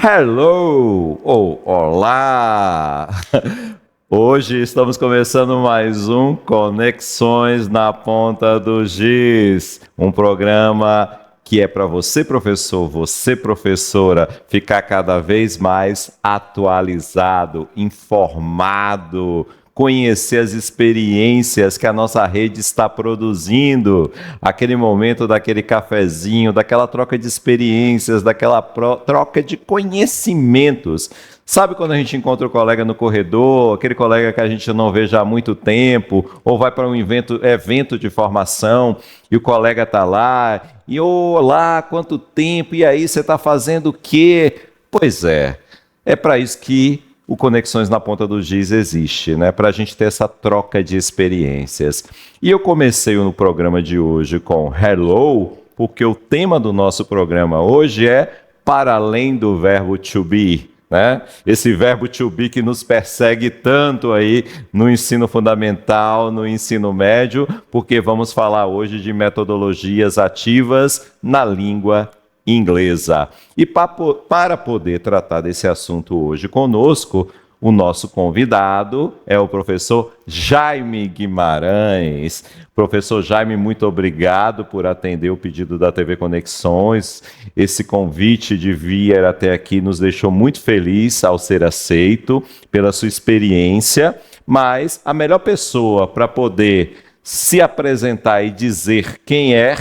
Hello ou olá! Hoje estamos começando mais um Conexões na Ponta do Giz, um programa que é para você, professor, você, professora, ficar cada vez mais atualizado, informado, conhecer as experiências que a nossa rede está produzindo, aquele momento daquele cafezinho, daquela troca de experiências, daquela troca de conhecimentos. Sabe quando a gente encontra o colega no corredor, aquele colega que a gente não vê já há muito tempo, ou vai para um evento de formação e o colega está lá, e olá, quanto tempo, e aí você está fazendo o quê? Pois é para isso que o Conexões na Ponta do Giz existe, né? Para a gente ter essa troca de experiências. E eu comecei no programa de hoje com Hello, porque o tema do nosso programa hoje é para além do verbo to be, né? Esse verbo to be que nos persegue tanto aí no ensino fundamental, no ensino médio, porque vamos falar hoje de metodologias ativas na língua inglesa. E para poder tratar desse assunto hoje conosco, o nosso convidado é o professor Jaime Guimarães. Professor Jaime, muito obrigado por atender o pedido da TV Conexões. Esse convite de vir até aqui nos deixou muito feliz ao ser aceito pela sua experiência, mas a melhor pessoa para poder se apresentar e dizer quem é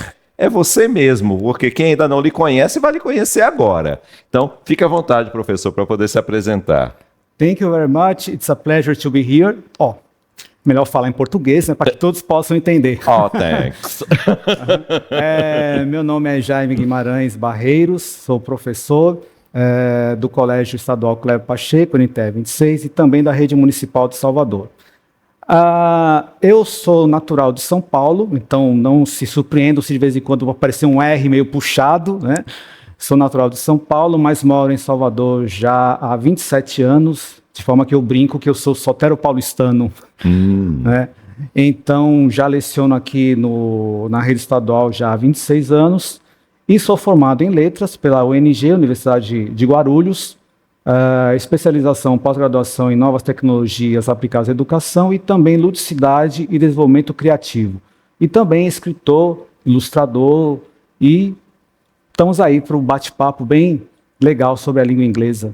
você mesmo, porque quem ainda não lhe conhece vai lhe conhecer agora. Então, fique à vontade, professor, para poder se apresentar. Thank you very much. It's a pleasure to be here. Melhor falar em português, né, para que todos possam entender. Thanks. Meu nome é Jaime Guimarães Barreiros, sou professor do Colégio Estadual Cléber Pacheco, NTE 26, e também da Rede Municipal de Salvador. Eu sou natural de São Paulo, então não se surpreendam se de vez em quando vai aparecer um R meio puxado, né? Sou natural de São Paulo, mas moro em Salvador já há 27 anos, de forma que eu brinco que eu sou soteropaulistano. Né? Então, já leciono aqui na rede estadual já há 26 anos e sou formado em letras pela UNG, Universidade de Guarulhos, especialização, pós-graduação em novas tecnologias aplicadas à educação e também ludicidade e desenvolvimento criativo. E também escritor, ilustrador e estamos aí para um bate-papo bem legal sobre a língua inglesa.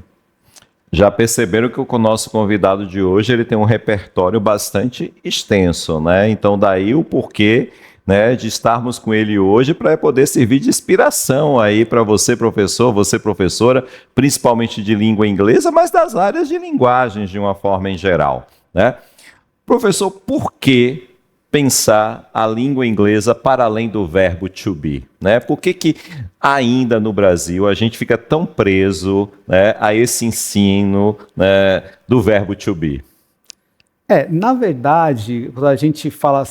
Já perceberam que o nosso convidado de hoje ele tem um repertório bastante extenso, né? Então daí o porquê, né, de estarmos com ele hoje para poder servir de inspiração aí para você, professor, você, professora, principalmente de língua inglesa, mas das áreas de linguagens de uma forma em geral, né? Professor, por que pensar a língua inglesa para além do verbo to be, né? Por que ainda no Brasil a gente fica tão preso, né, a esse ensino, né, do verbo to be? Na verdade, quando a gente fala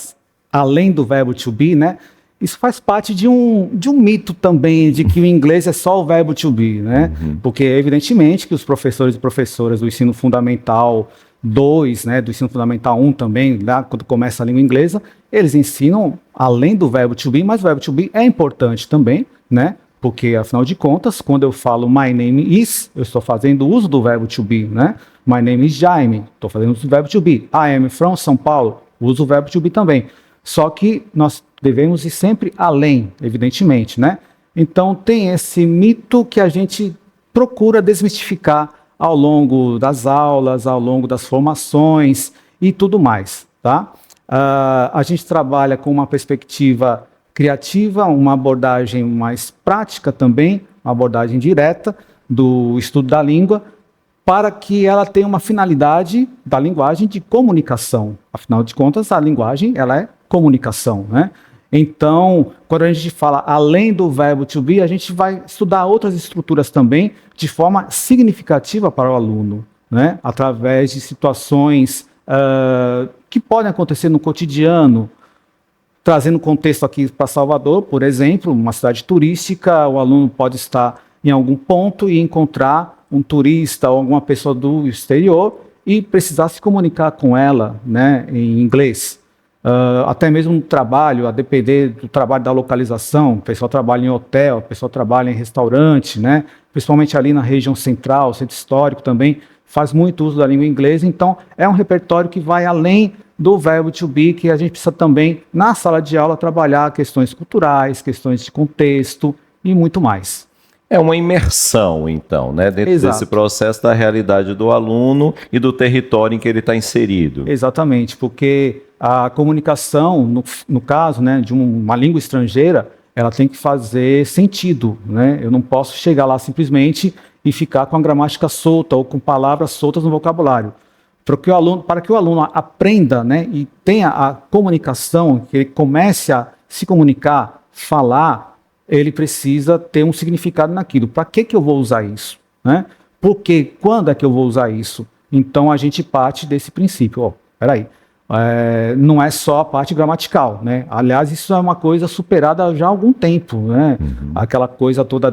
além do verbo to be, né, isso faz parte de um mito também, de que o inglês é só o verbo to be, né? Porque, evidentemente, que os professores e professoras do ensino fundamental 2, né, do ensino fundamental 1 também, lá, quando começa a língua inglesa, eles ensinam além do verbo to be, mas o verbo to be é importante também, né? Porque, afinal de contas, quando eu falo my name is, eu estou fazendo uso do verbo to be, né? My name is Jaime, estou fazendo uso do verbo to be. I am from São Paulo, uso o verbo to be também. Só que nós devemos ir sempre além, evidentemente, né? Então, tem esse mito que a gente procura desmistificar ao longo das aulas, ao longo das formações e tudo mais, tá? A gente trabalha com uma perspectiva criativa, uma abordagem mais prática também, uma abordagem direta do estudo da língua, para que ela tenha uma finalidade da linguagem de comunicação. Afinal de contas, a linguagem ela é comunicação, né? Então, quando a gente fala além do verbo to be, a gente vai estudar outras estruturas também de forma significativa para o aluno, né? Através de situações que podem acontecer no cotidiano. Trazendo contexto aqui para Salvador, por exemplo, uma cidade turística, o aluno pode estar em algum ponto e encontrar um turista ou alguma pessoa do exterior e precisar se comunicar com ela, né, em inglês. Até mesmo no trabalho, a depender do trabalho da localização, o pessoal trabalha em hotel, o pessoal trabalha em restaurante, né? principalmente ali na região central, centro histórico também, faz muito uso da língua inglesa, então é um repertório que vai além do verbo to be, que a gente precisa também, na sala de aula, trabalhar questões culturais, questões de contexto e muito mais. É uma imersão, então, né, dentro Exato. desse processo da realidade do aluno e do território em que ele está inserido. Exatamente, porque a comunicação, no caso, né, de uma língua estrangeira, ela tem que fazer sentido, né? Eu não posso chegar lá simplesmente e ficar com a gramática solta ou com palavras soltas no vocabulário. Para que o aluno aprenda, né, e tenha a comunicação, que ele comece a se comunicar, falar, ele precisa ter um significado naquilo. Para que eu vou usar isso? Né? Porque quando é que eu vou usar isso? Então a gente parte desse princípio. Peraí, não é só a parte gramatical, né? Aliás, isso é uma coisa superada já há algum tempo, né? Aquela coisa toda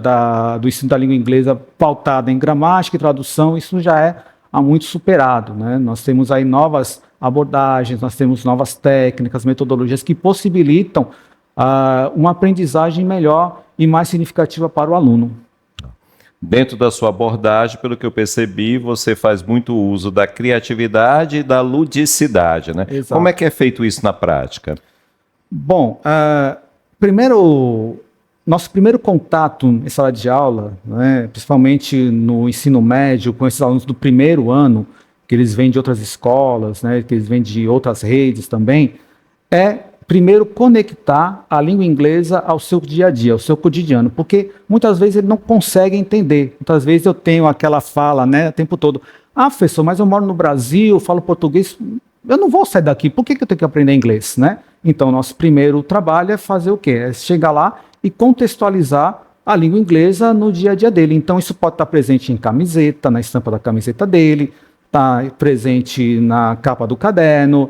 do ensino da língua inglesa pautada em gramática e tradução, isso já é há muito superado, né? Nós temos aí novas abordagens, nós temos novas técnicas, metodologias que possibilitam uma aprendizagem melhor e mais significativa para o aluno. Dentro da sua abordagem, pelo que eu percebi, você faz muito uso da criatividade e da ludicidade, né? Exato. Como é que é feito isso na prática? Bom, nosso primeiro contato em sala de aula, né, principalmente no ensino médio, com esses alunos do primeiro ano, que eles vêm de outras escolas, né, que eles vêm de outras redes também, primeiro conectar a língua inglesa ao seu dia a dia, ao seu cotidiano, porque muitas vezes ele não consegue entender. Muitas vezes eu tenho aquela fala, né, o tempo todo, professor, mas eu moro no Brasil, falo português, eu não vou sair daqui, por que eu tenho que aprender inglês, né? Então, nosso primeiro trabalho é fazer o quê? É chegar lá e contextualizar a língua inglesa no dia a dia dele. Então, isso pode estar presente em camiseta, na estampa da camiseta dele, está presente na capa do caderno,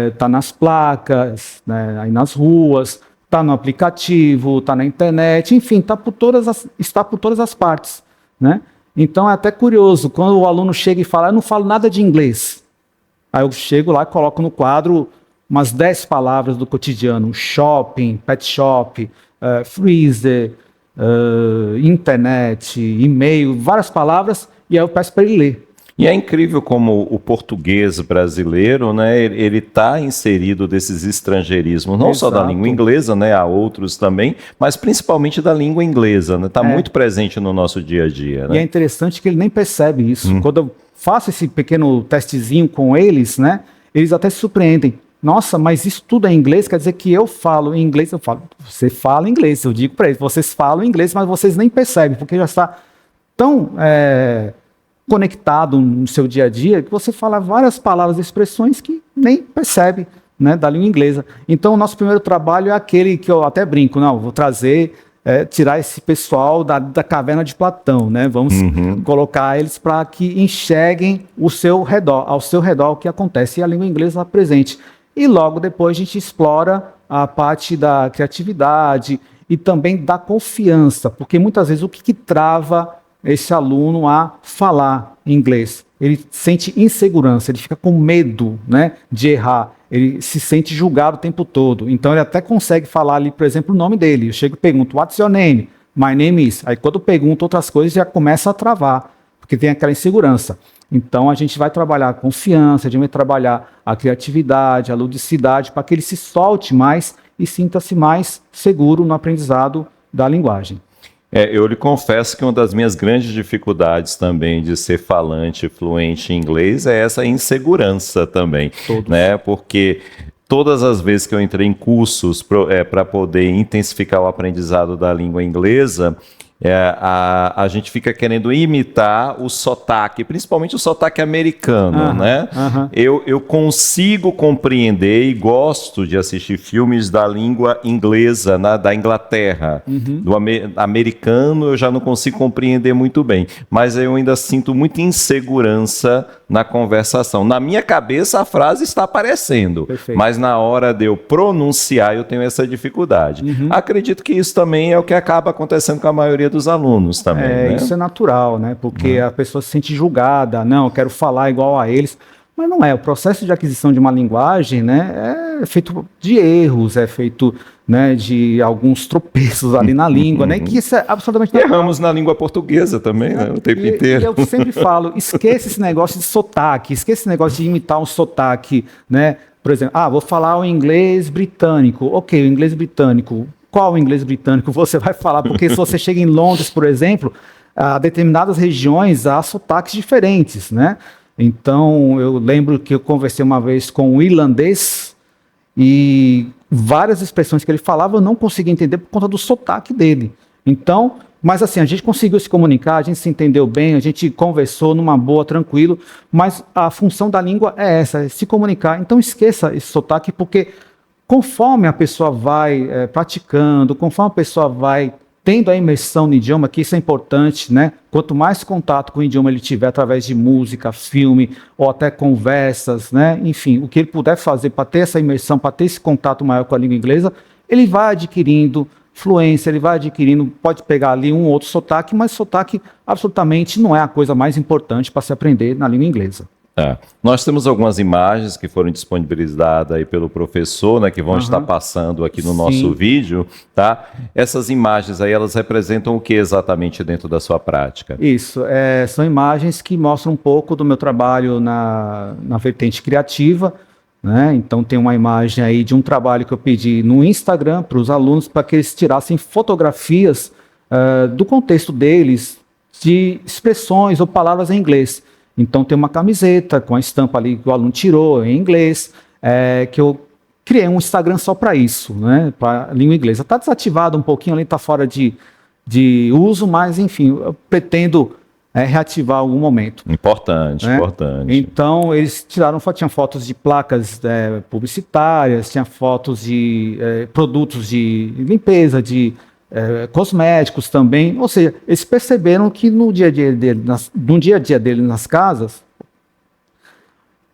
está nas placas, né, aí nas ruas, está no aplicativo, está na internet, enfim, está por todas as partes, né? Então é até curioso, quando o aluno chega e fala, eu não falo nada de inglês, aí eu chego lá e coloco no quadro umas 10 palavras do cotidiano, shopping, pet shop, freezer, internet, e-mail, várias palavras, e aí eu peço para ele ler. E é incrível como o português brasileiro, né, ele está inserido desses estrangeirismos, não só da língua inglesa, né, há outros também, mas principalmente da língua inglesa, né, está muito presente no nosso dia a dia. Né? E é interessante que ele nem percebe isso. Quando eu faço esse pequeno testezinho com eles, né, eles até se surpreendem. Nossa, mas isso tudo é inglês? Quer dizer que eu falo em inglês? Eu falo, você fala inglês, eu digo para eles, vocês falam inglês, mas vocês nem percebem, porque já está tão conectado no seu dia a dia, que você fala várias palavras e expressões que nem percebe, né, da língua inglesa. Então, o nosso primeiro trabalho é aquele que eu até brinco, não, vou trazer, tirar esse pessoal da caverna de Platão, né, vamos colocar eles para que enxerguem ao seu redor o que acontece, e a língua inglesa está presente. E logo depois a gente explora a parte da criatividade e também da confiança, porque muitas vezes o que trava esse aluno a falar inglês? Ele sente insegurança, ele fica com medo, né, de errar, ele se sente julgado o tempo todo. Então ele até consegue falar ali, por exemplo, o nome dele. Eu chego e pergunto, what's your name? My name is. Aí quando eu pergunto outras coisas já começa a travar, porque tem aquela insegurança. Então a gente vai trabalhar a confiança, a gente vai trabalhar a criatividade, a ludicidade, para que ele se solte mais e sinta-se mais seguro no aprendizado da linguagem. Eu lhe confesso que uma das minhas grandes dificuldades também de ser falante fluente em inglês é essa insegurança também, né? Porque todas as vezes que eu entrei em cursos para poder intensificar o aprendizado da língua inglesa, a gente fica querendo imitar o sotaque, principalmente o sotaque americano, né? Eu consigo compreender e gosto de assistir filmes da língua inglesa, da Inglaterra. Do americano eu já não consigo compreender muito bem, mas eu ainda sinto muita insegurança na conversação. Na minha cabeça a frase está aparecendo, mas na hora de eu pronunciar eu tenho essa dificuldade. Acredito que isso também é o que acaba acontecendo com a maioria dos alunos também. Né? Isso é natural, né? Porque a pessoa se sente julgada, não, eu quero falar igual a eles, mas não é. O processo de aquisição de uma linguagem, né, é feito de erros, é feito, né, de alguns tropeços ali na língua, né, que isso é absolutamente natural. Erramos na língua portuguesa também, né, o tempo inteiro. E eu sempre falo, esqueça esse negócio de sotaque, esqueça esse negócio de imitar um sotaque, né, por exemplo, vou falar o inglês britânico, ok, o inglês britânico, qual o inglês britânico você vai falar? Porque se você chega em Londres, por exemplo, a determinadas regiões há sotaques diferentes, né? Então, eu lembro que eu conversei uma vez com um irlandês e várias expressões que ele falava eu não conseguia entender por conta do sotaque dele. Então, mas assim, a gente conseguiu se comunicar, a gente se entendeu bem, a gente conversou numa boa, tranquilo, mas a função da língua é essa, é se comunicar. Então, esqueça esse sotaque, porque conforme a pessoa vai praticando, conforme a pessoa vai tendo a imersão no idioma, que isso é importante, né? Quanto mais contato com o idioma ele tiver através de música, filme ou até conversas, né? Enfim, o que ele puder fazer para ter essa imersão, para ter esse contato maior com a língua inglesa, ele vai adquirindo fluência, ele vai adquirindo, pode pegar ali um ou outro sotaque, mas sotaque absolutamente não é a coisa mais importante para se aprender na língua inglesa. Nós temos algumas imagens que foram disponibilizadas aí pelo professor, né, que vão estar passando aqui no nosso vídeo, tá? Essas imagens aí, elas representam o que exatamente dentro da sua prática? Isso, são imagens que mostram um pouco do meu trabalho na vertente criativa, né? Então tem uma imagem aí de um trabalho que eu pedi no Instagram para os alunos para que eles tirassem fotografias do contexto deles, de expressões ou palavras em inglês. Então tem uma camiseta com a estampa ali que o aluno tirou em inglês, que eu criei um Instagram só para isso, né, para a língua inglesa. Está desativado um pouquinho, ali está fora de uso, mas enfim, eu pretendo reativar em algum momento. Importante, né? Importante. Então eles tinham fotos de placas publicitárias, tinha fotos de produtos de limpeza, de cosméticos também, ou seja, eles perceberam que no dia a dia deles nas casas,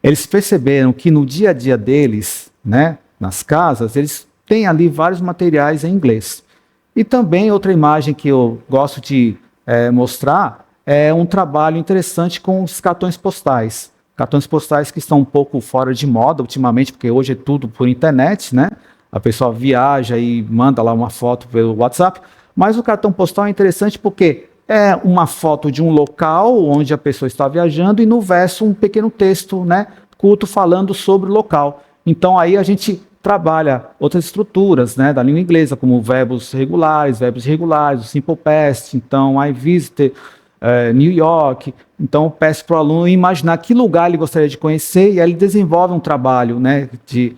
eles perceberam que no dia a dia deles, né, nas casas, eles têm ali vários materiais em inglês. E também outra imagem que eu gosto de mostrar é um trabalho interessante com os cartões postais. Cartões postais que estão um pouco fora de moda ultimamente, porque hoje é tudo por internet, né? A pessoa viaja e manda lá uma foto pelo WhatsApp, mas o cartão postal é interessante porque é uma foto de um local onde a pessoa está viajando e no verso um pequeno texto, né, curto falando sobre o local. Então aí a gente trabalha outras estruturas, né, da língua inglesa, como verbos regulares, o simple past, então I visited New York. Então eu peço para o aluno imaginar que lugar ele gostaria de conhecer e aí ele desenvolve um trabalho, né, de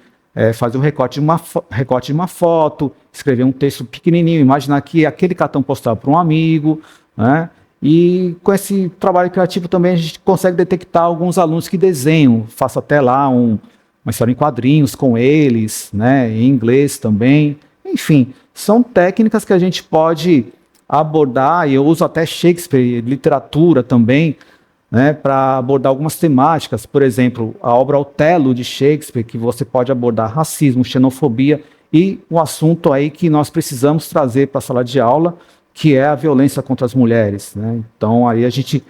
fazer um recorte de uma foto, escrever um texto pequenininho, imaginar que aquele cartão postal para um amigo, né? E com esse trabalho criativo também a gente consegue detectar alguns alunos que desenham, faço até lá uma história em quadrinhos com eles, né? Em inglês também. Enfim, são técnicas que a gente pode abordar, e eu uso até Shakespeare, literatura também, né, para abordar algumas temáticas, por exemplo, a obra Otelo de Shakespeare, que você pode abordar racismo, xenofobia e um assunto aí que nós precisamos trazer para a sala de aula, que é a violência contra as mulheres, né? Então aí a gente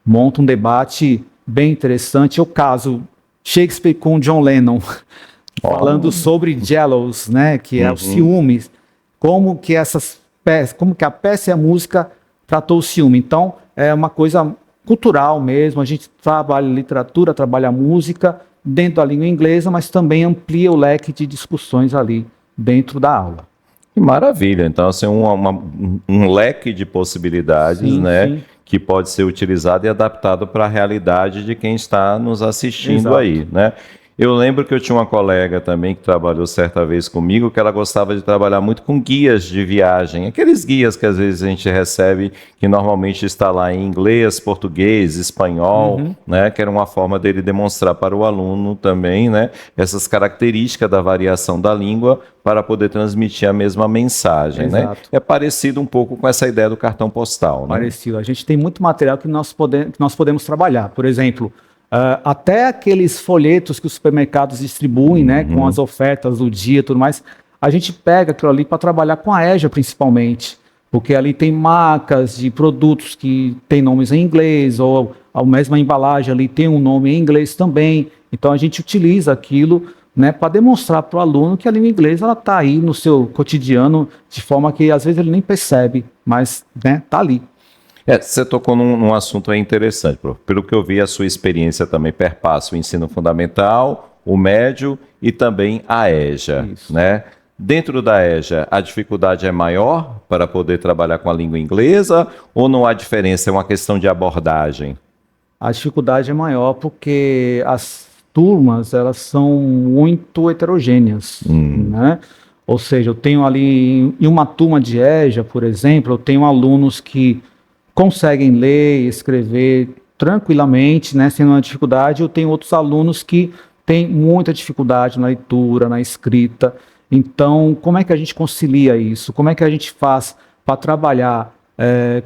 monta um debate bem interessante. Eu caso Shakespeare com John Lennon, falando sobre jealous, né, que é o ciúme, como que a peça e a música tratou o ciúme. Então é uma coisa cultural mesmo, a gente trabalha literatura, trabalha música dentro da língua inglesa, mas também amplia o leque de discussões ali dentro da aula. Que maravilha, então assim, um leque de possibilidades, sim, né, sim, que pode ser utilizado e adaptado para a realidade de quem está nos assistindo. Exato. Aí, né? Eu lembro que eu tinha uma colega também que trabalhou certa vez comigo, que ela gostava de trabalhar muito com guias de viagem. Aqueles guias que às vezes a gente recebe, que normalmente está lá em inglês, português, espanhol, né? Que era uma forma dele demonstrar para o aluno também, né? Essas características da variação da língua para poder transmitir a mesma mensagem, né? É parecido um pouco com essa ideia do cartão postal, né? Parecido. A gente tem muito material que nós podemos trabalhar. Por exemplo, até aqueles folhetos que os supermercados distribuem, né, com as ofertas do dia e tudo mais, a gente pega aquilo ali para trabalhar com a EJA principalmente, porque ali tem marcas de produtos que têm nomes em inglês, ou a mesma embalagem ali tem um nome em inglês também, então a gente utiliza aquilo né, para demonstrar para o aluno que a língua inglesa está aí no seu cotidiano, de forma que às vezes ele nem percebe, mas está ali. Você tocou num assunto aí interessante, prof. Pelo que eu vi, a sua experiência também perpassa o ensino fundamental, o médio e também a EJA, Isso. né? Dentro da EJA, a dificuldade é maior para poder trabalhar com a língua inglesa ou não há diferença, é uma questão de abordagem? A dificuldade é maior porque as turmas, elas são muito heterogêneas, né? Ou seja, eu tenho ali, em uma turma de EJA, por exemplo, eu tenho alunos que conseguem ler e escrever tranquilamente, né, sem uma dificuldade. Eu tenho outros alunos que têm muita dificuldade na leitura, na escrita. Então, como é que a gente concilia isso? Como é que a gente faz para trabalhar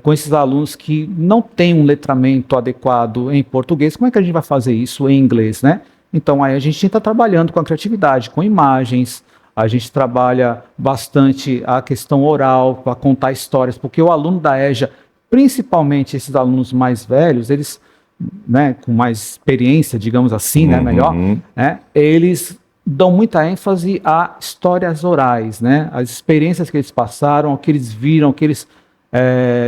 com esses alunos que não têm um letramento adequado em português? Como é que a gente vai fazer isso em inglês, né? Então, aí a gente está trabalhando com a criatividade, com imagens. A gente trabalha bastante a questão oral, para contar histórias, porque o aluno da EJA, principalmente esses alunos mais velhos, eles, né, com mais experiência, digamos assim, né, melhor, né, eles dão muita ênfase a histórias orais, né, as experiências que eles passaram, o que eles viram, o que eles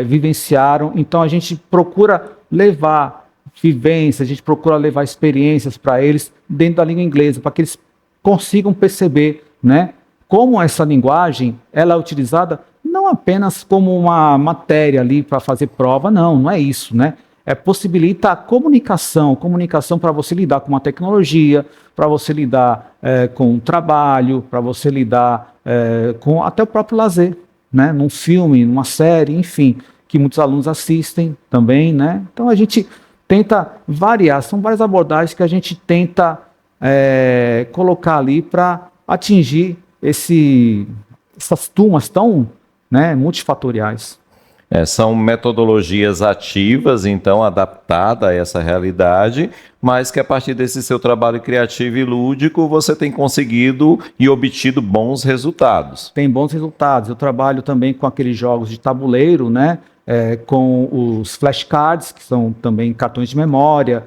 vivenciaram. Então a gente procura levar vivências, a gente procura levar experiências para eles dentro da língua inglesa, para que eles consigam perceber, né, como essa linguagem ela é utilizada não apenas como uma matéria ali para fazer prova, não é isso, né? Possibilita a comunicação para você lidar com uma tecnologia, para você lidar com um trabalho, para você lidar com até o próprio lazer, né? Num filme, numa série, enfim, que muitos alunos assistem também, né? Então a gente tenta variar, são várias abordagens que a gente tenta colocar ali para atingir essas turmas tão, né, multifatoriais. São metodologias ativas, então, adaptadas a essa realidade, mas que a partir desse seu trabalho criativo e lúdico, você tem conseguido e obtido bons resultados. Tem bons resultados. Eu trabalho também com aqueles jogos de tabuleiro, né, com os flashcards, que são também cartões de memória,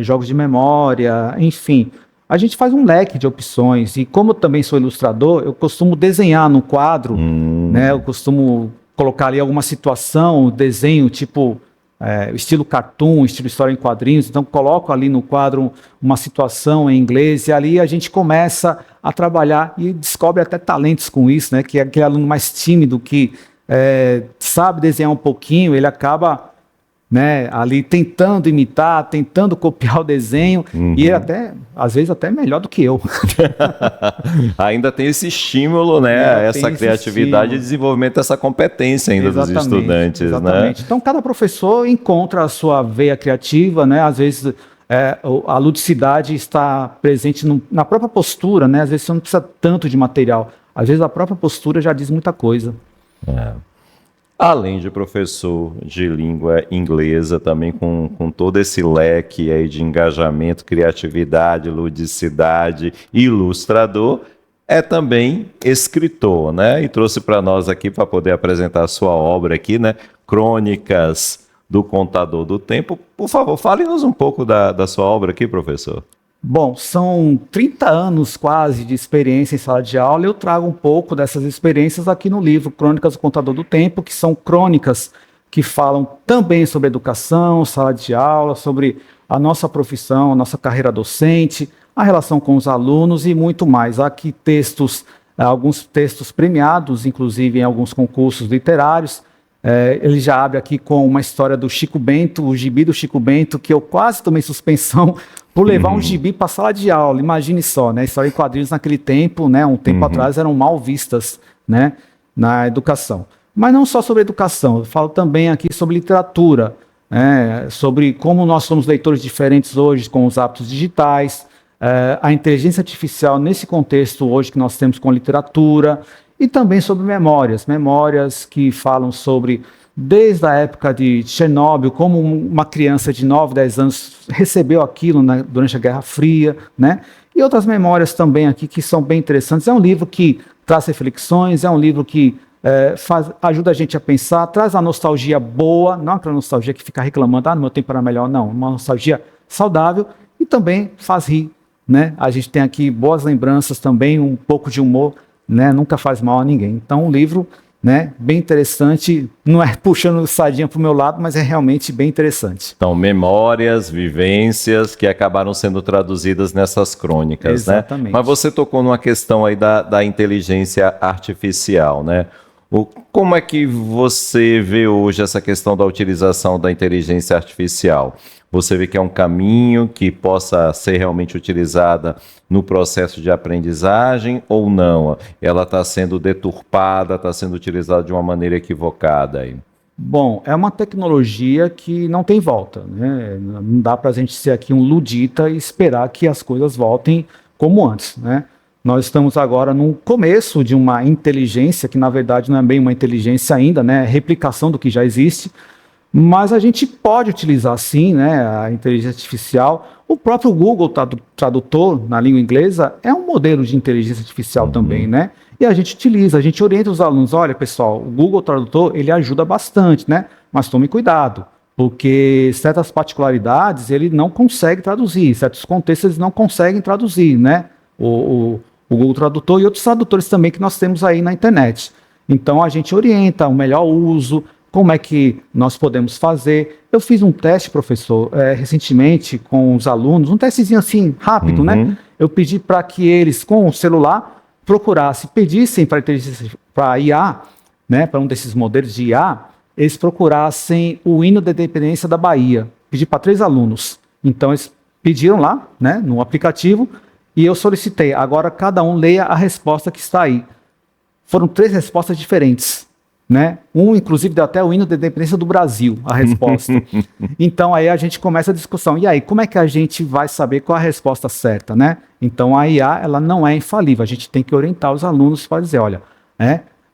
jogos de memória, enfim. A gente faz um leque de opções, e como eu também sou ilustrador, eu costumo desenhar no quadro, né? Eu costumo colocar ali alguma situação, desenho tipo estilo cartoon, estilo história em quadrinhos. Então coloco ali no quadro uma situação em inglês, e ali a gente começa a trabalhar e descobre até talentos com isso, né? Que é aquele aluno mais tímido que sabe desenhar um pouquinho, ele acaba, né, ali tentando imitar, tentando copiar o desenho, e ele até, às vezes, até melhor do que eu. Ainda tem esse estímulo, né, essa criatividade e desenvolvimento dessa competência ainda dos estudantes, exatamente. Né? Então, cada professor encontra a sua veia criativa, né, às vezes a ludicidade está presente na própria postura, né, às vezes você não precisa tanto de material, às vezes a própria postura já diz muita coisa. Além de professor de língua inglesa, também com todo esse leque aí de engajamento, criatividade, ludicidade, ilustrador, é também escritor, né? E trouxe para nós aqui para poder apresentar a sua obra aqui, né? Crônicas do Contador do Tempo. Por favor, fale-nos um pouco da sua obra aqui, professor. Bom, são 30 anos quase de experiência em sala de aula. Eu trago um pouco dessas experiências aqui no livro Crônicas do Contador do Tempo, que são crônicas que falam também sobre educação, sala de aula, sobre a nossa profissão, a nossa carreira docente, a relação com os alunos e muito mais. Há aqui textos, alguns textos premiados, inclusive em alguns concursos literários. Ele já abre aqui com uma história do Chico Bento, o gibi do Chico Bento, que eu quase tomei suspensão por levar um gibi para a sala de aula. Imagine só, né? História em quadrinhos naquele tempo, né? Um tempo atrás eram mal vistas, né? Na educação. Mas não só sobre educação, eu falo também aqui sobre literatura, né? Sobre como nós somos leitores diferentes hoje com os hábitos digitais, a inteligência artificial nesse contexto hoje que nós temos com literatura, e também sobre memórias que falam sobre, desde a época de Chernobyl, como uma criança de 9, 10 anos recebeu aquilo, né, durante a Guerra Fria, né? E outras memórias também aqui que são bem interessantes. É um livro que traz reflexões, é um livro que ajuda a gente a pensar, traz a nostalgia boa, não aquela nostalgia que fica reclamando, no meu tempo era melhor, não, uma nostalgia saudável, e também faz rir, né? A gente tem aqui boas lembranças também, um pouco de humor, né? Nunca faz mal a ninguém. Então, um livro, né, bem interessante, não é puxando sardinha para o meu lado, mas é realmente bem interessante. Então, memórias, vivências que acabaram sendo traduzidas nessas crônicas, Exatamente. né? Mas você tocou numa questão aí da inteligência artificial, né? Como é que você vê hoje essa questão da utilização da inteligência artificial? Você vê que é um caminho que possa ser realmente utilizada no processo de aprendizagem ou não? Ela está sendo deturpada, está sendo utilizada de uma maneira equivocada aí? Bom, é uma tecnologia que não tem volta, né? Não dá para a gente ser aqui um ludita e esperar que as coisas voltem como antes, né? Nós estamos agora no começo de uma inteligência, que na verdade não é bem uma inteligência ainda, né? Replicação do que já existe, mas a gente pode utilizar sim, né, a inteligência artificial. O próprio Google Tradutor, na língua inglesa, é um modelo de inteligência artificial também, né? E a gente utiliza, a gente orienta os alunos, olha pessoal, o Google Tradutor, ele ajuda bastante, né? Mas tome cuidado, porque certas particularidades ele não consegue traduzir, certos contextos eles não conseguem traduzir, né? O Google Tradutor e outros tradutores também que nós temos aí na internet. Então a gente orienta o melhor uso, como é que nós podemos fazer. Eu fiz um teste, professor, recentemente com os alunos, um testezinho assim, rápido, né? Eu pedi para que eles, com o celular, procurassem, pedissem para a IA, né, para um desses modelos de IA, eles procurassem o hino da independência da Bahia. Pedi para 3 alunos. Então eles pediram lá, né, no aplicativo, e eu solicitei. Agora cada um leia a resposta que está aí. Foram 3 respostas diferentes, né? Um, inclusive, deu até o hino da independência do Brasil, a resposta. Então, aí a gente começa a discussão. E aí, como é que a gente vai saber qual a resposta certa, né? Então, a IA, ela não é infalível. A gente tem que orientar os alunos para dizer, olha,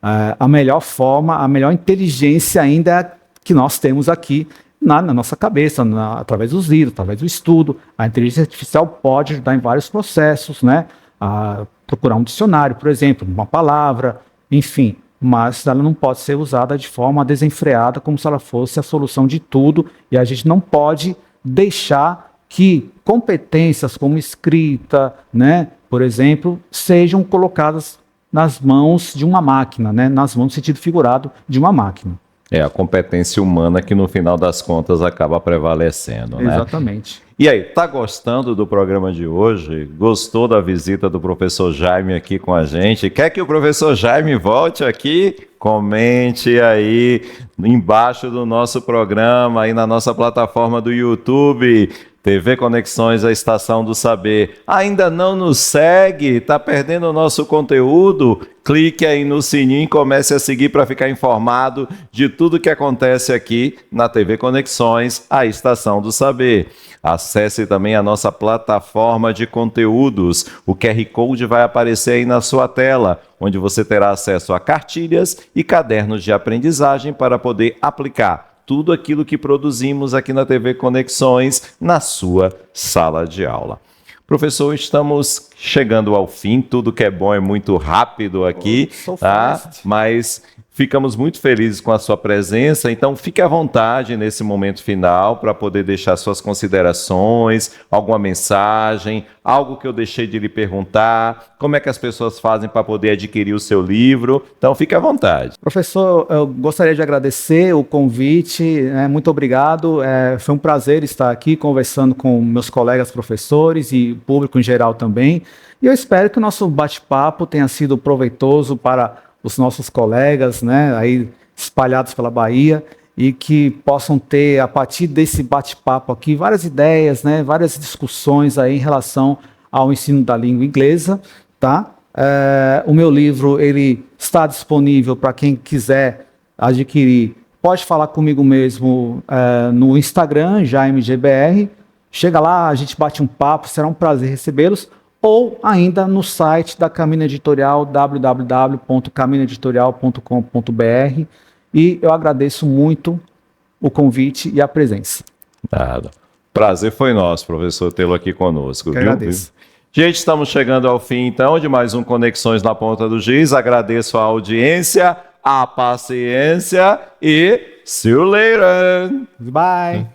a melhor forma, a melhor inteligência ainda é a que nós temos aqui na nossa cabeça, através dos livros, através do estudo. A inteligência artificial pode ajudar em vários processos, né? A procurar um dicionário, por exemplo, uma palavra, enfim, mas ela não pode ser usada de forma desenfreada, como se ela fosse a solução de tudo, e a gente não pode deixar que competências como escrita, né, por exemplo, sejam colocadas nas mãos de uma máquina, né, nas mãos no sentido figurado de uma máquina. É a competência humana que no final das contas acaba prevalecendo, né? Exatamente. E aí, tá gostando do programa de hoje? Gostou da visita do professor Jaime aqui com a gente? Quer que o professor Jaime volte aqui? Comente aí embaixo do nosso programa, aí na nossa plataforma do YouTube, TV Conexões, a Estação do Saber. Ainda não nos segue? Tá perdendo o nosso conteúdo? Clique aí no sininho e comece a seguir para ficar informado de tudo que acontece aqui na TV Conexões, a Estação do Saber. Acesse também a nossa plataforma de conteúdos. O QR Code vai aparecer aí na sua tela, onde você terá acesso a cartilhas e cadernos de aprendizagem para poder aplicar tudo aquilo que produzimos aqui na TV Conexões na sua sala de aula. Professor, estamos chegando ao fim, tudo que é bom é muito rápido aqui, tá? Mas ficamos muito felizes com a sua presença, então fique à vontade nesse momento final para poder deixar suas considerações, alguma mensagem, algo que eu deixei de lhe perguntar, como é que as pessoas fazem para poder adquirir o seu livro, então fique à vontade. Professor, eu gostaria de agradecer o convite, muito obrigado, foi um prazer estar aqui conversando com meus colegas professores e público em geral também, e eu espero que o nosso bate-papo tenha sido proveitoso para os nossos colegas, né, aí espalhados pela Bahia, e que possam ter, a partir desse bate-papo aqui, várias ideias, né, várias discussões aí em relação ao ensino da língua inglesa, tá? O meu livro, ele está disponível para quem quiser adquirir. Pode falar comigo mesmo no Instagram, JaimeGBR. Chega lá, a gente bate um papo, será um prazer recebê-los. Ou ainda no site da Caminho Editorial, www.caminhoeditorial.com.br. E eu agradeço muito o convite e a presença. Nada. Prazer foi nosso, professor, tê-lo aqui conosco. Viu? Agradeço. Gente, estamos chegando ao fim, então, de mais um Conexões na Ponta do Giz. Agradeço a audiência, a paciência e see you later! Bye!